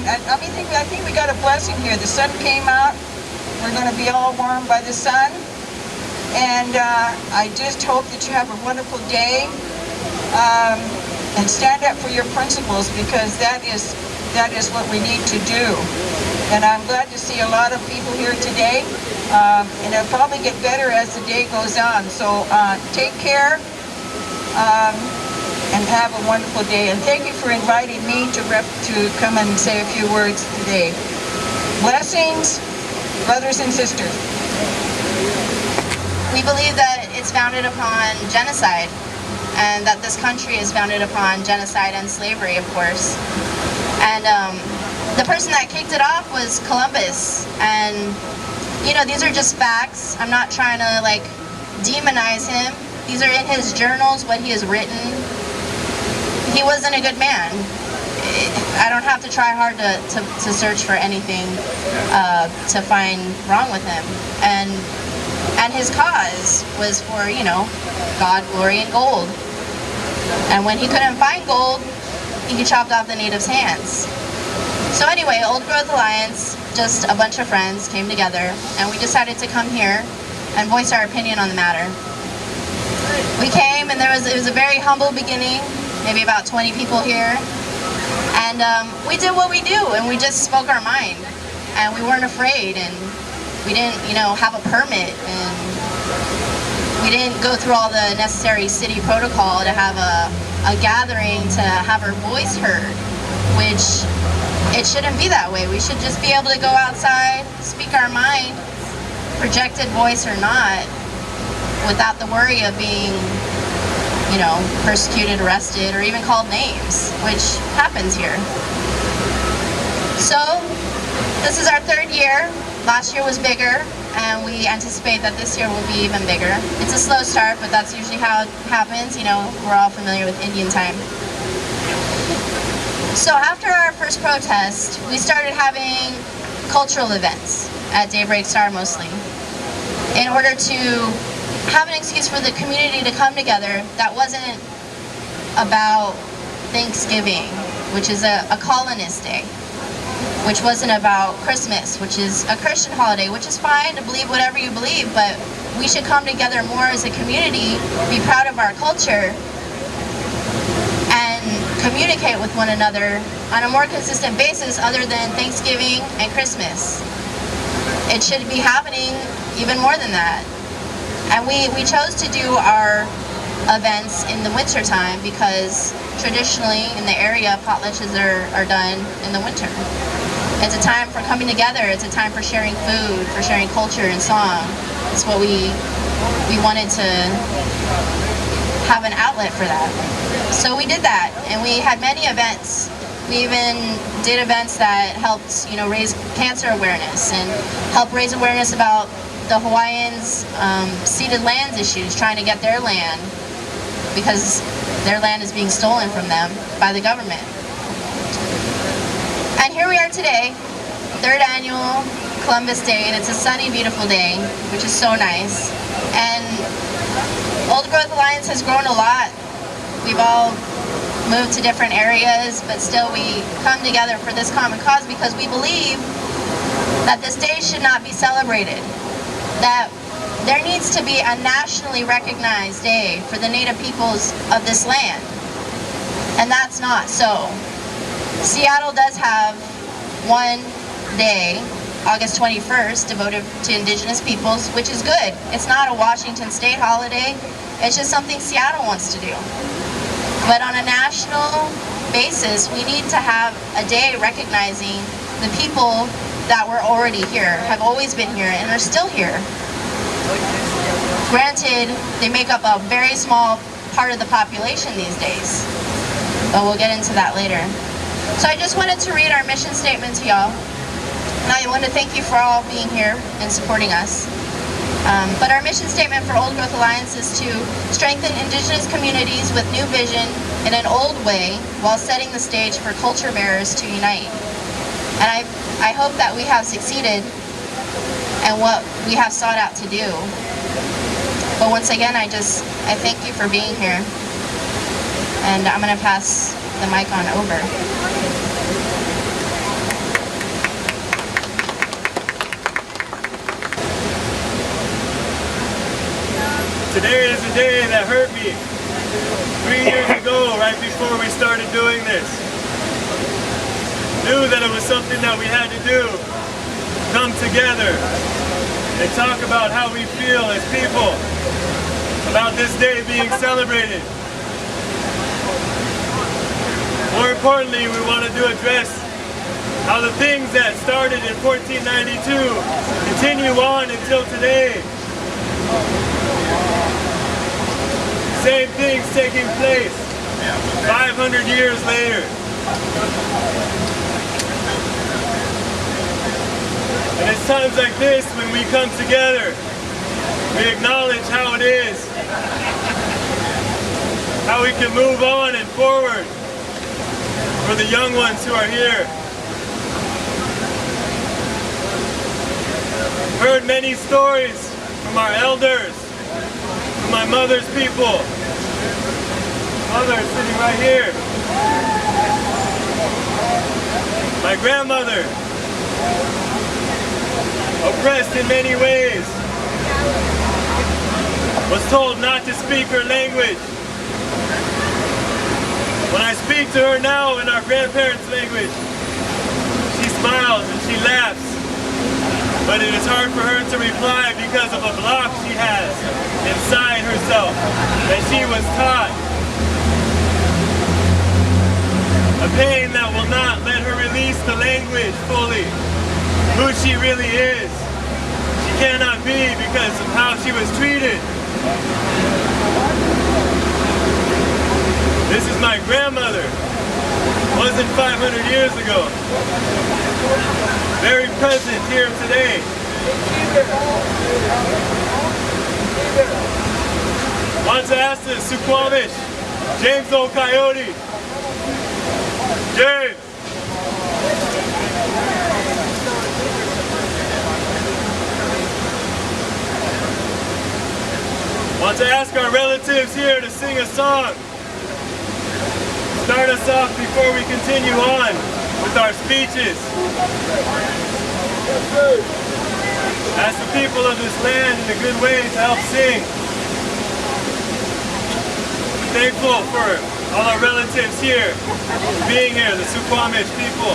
I think we got a blessing here. The sun came out. We're going to be all warmed by the sun. And I just hope that you have a wonderful day. And stand up for your principles, because that is what we need to do. And I'm glad to see a lot of people here today. And it'll probably get better as the day goes on. So take care. And have a wonderful day. And thank you for inviting me to come and say a few words today. Blessings, brothers and sisters. We believe that it's founded upon genocide, and that this country is founded upon genocide and slavery, of course. And the person that kicked it off was Columbus. And you know, these are just facts. I'm not trying to like demonize him. These are in his journals, what he has written. He wasn't a good man. I don't have to try hard to search for anything to find wrong with him. And his cause was for, you know, God, glory, and gold. And when he couldn't find gold, he chopped off the natives' hands. So anyway, Old Growth Alliance, just a bunch of friends came together, and we decided to come here and voice our opinion on the matter. We came, and it was a very humble beginning. Maybe about 20 people here, and we did what we do, and we just spoke our mind, and we weren't afraid, and we didn't, you know, have a permit, and we didn't go through all the necessary city protocol to have a gathering to have our voice heard, which it shouldn't be that way. We should just be able to go outside, speak our mind, projected voice or not, without the worry of being, you know, persecuted, arrested, or even called names, which happens here. So, this is our third year. Last year was bigger, and we anticipate that this year will be even bigger. It's a slow start, but that's usually how it happens. You know, we're all familiar with Indian time. So after our first protest, we started having cultural events at Daybreak Star mostly, in order to have an excuse for the community to come together that wasn't about Thanksgiving, which is a colonist day, which wasn't about Christmas, which is a Christian holiday, which is fine to believe whatever you believe, but we should come together more as a community, be proud of our culture, and communicate with one another on a more consistent basis other than Thanksgiving and Christmas. It should be happening even more than that. And we chose to do our events in the winter time because traditionally in the area potlatches are done in the winter. It's a time for coming together, it's a time for sharing food, for sharing culture and song. It's what we wanted to have an outlet for that. So we did that, and we had many events. We even did events that helped, you know, raise cancer awareness and help raise awareness about the Hawaiians' ceded lands issues, trying to get their land because their land is being stolen from them by the government. And here we are today, third annual Columbus Day, and it's a sunny, beautiful day, which is so nice. And Old Growth Alliance has grown a lot. We've all moved to different areas, but still we come together for this common cause because we believe that this day should not be celebrated. That there needs to be a nationally recognized day for the Native peoples of this land. And that's not so. Seattle does have one day, August 21st, devoted to Indigenous peoples, which is good. It's not a Washington State holiday. It's just something Seattle wants to do. But on a national basis, we need to have a day recognizing the people that were already here, have always been here, and are still here. Granted, they make up a very small part of the population these days, but we'll get into that later. So I just wanted to read our mission statement to y'all, and I want to thank you for all being here and supporting us. But our mission statement for Old Growth Alliance is to strengthen Indigenous communities with new vision in an old way while setting the stage for culture bearers to unite. And I hope that we have succeeded in what we have sought out to do. But once again, I thank you for being here. And I'm going to pass the mic on over. Today is a day that hurt me. 3 years ago, right before we started doing this, knew that it was something that we had to do. Come together and talk about how we feel as people about this day being celebrated. More importantly, we wanted to address how the things that started in 1492 continue on until today. Same things taking place 500 years later. And it's times like this when we come together, we acknowledge how it is, how we can move on and forward for the young ones who are here. Heard many stories from our elders, from my mother's people. Mother sitting right here. My grandmother, oppressed in many ways, was told not to speak her language. When I speak to her now in our grandparents' language, she smiles and she laughs, but it is hard for her to reply because of a block she has inside herself that she was taught. A pain that will not let her release the language fully, who she really is. She cannot be because of how she was treated. This is my grandmother. Wasn't 500 years ago. Very present here today. Want to ask the Suquamish, James O. Coyote. James. Want to ask our relatives here to sing a song. Start us off before we continue on with our speeches. Ask the people of this land in a good way to help sing. Thankful for all our relatives here, being here, the Suquamish people.